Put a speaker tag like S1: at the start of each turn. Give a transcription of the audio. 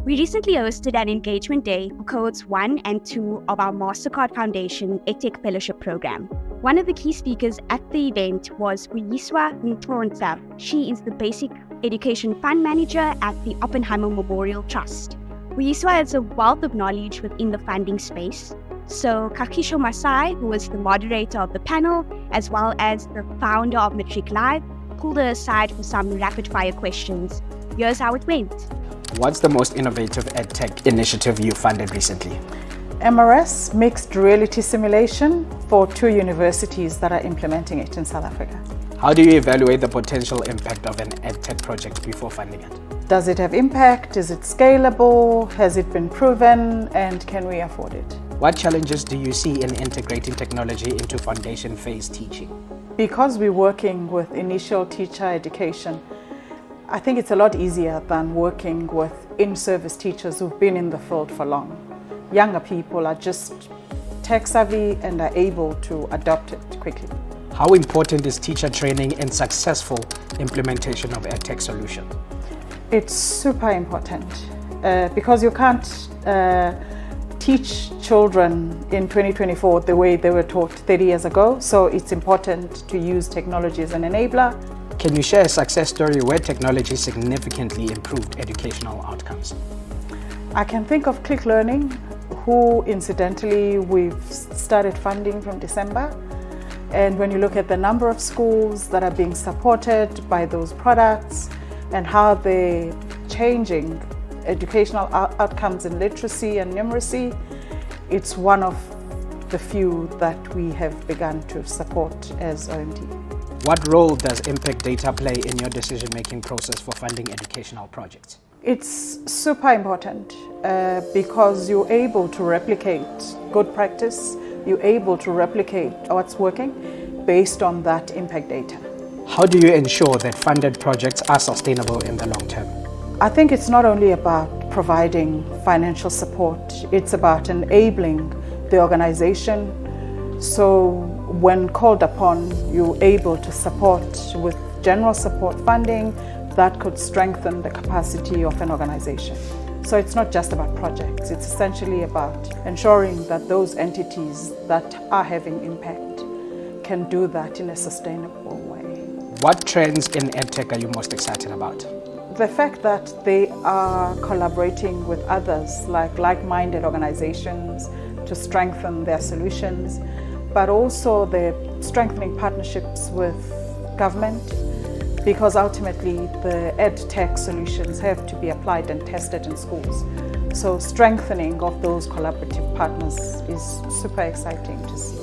S1: We recently hosted an engagement day for Cohorts 1 and 2 of our Mastercard Foundation EdTech Fellowship Program. One of the key speakers at the event was Vuyiswa Ncontsa. She is the Basic Education Fund Manager at the Oppenheimer Memorial Trust. Vuyiswa has a wealth of knowledge within the funding space. So Kagisho Masae, who was the moderator of the panel, as well as the founder of Matric Live, pulled her aside for some rapid-fire questions. Here's how it went.
S2: What's the most innovative EdTech initiative you funded recently?
S3: MRS, mixed reality simulation for 2 universities that are implementing it in South Africa.
S2: How do you evaluate the potential impact of an EdTech project before funding it?
S3: Does it have impact? Is it scalable? Has it been proven? And can we afford it?
S2: What challenges do you see in integrating technology into foundation phase teaching?
S3: Because we're working with initial teacher education, I think it's a lot easier than working with in-service teachers who've been in the field for long. Younger people are just tech savvy and are able to adopt it quickly.
S2: How important is teacher training in successful implementation of EdTech solution?
S3: It's super important because you can't teach children in 2024 the way they were taught 30 years ago. So it's important to use technology as an enabler.
S2: Can you share a success story where technology significantly improved educational outcomes?
S3: I can think of Click Learning, who incidentally we've started funding from December. And when you look at the number of schools that are being supported by those products and how they're changing educational outcomes in literacy and numeracy, it's one of the few that we have begun to support as OMT.
S2: What role does impact data play in your decision-making process for funding educational projects?
S3: It's super important because you're able to replicate good practice, you're able to replicate what's working based on that impact data.
S2: How do you ensure that funded projects are sustainable in the long term?
S3: I think it's not only about providing financial support, it's about enabling the organization. So when called upon, you're able to support with general support funding that could strengthen the capacity of an organization. So it's not just about projects, it's essentially about ensuring that those entities that are having impact can do that in a sustainable way.
S2: What trends in EdTech are you most excited about?
S3: The fact that they are collaborating with others, like-minded organizations, to strengthen their solutions, but also the strengthening partnerships with government, because ultimately the EdTech solutions have to be applied and tested in schools. So strengthening of those collaborative partners is super exciting to see.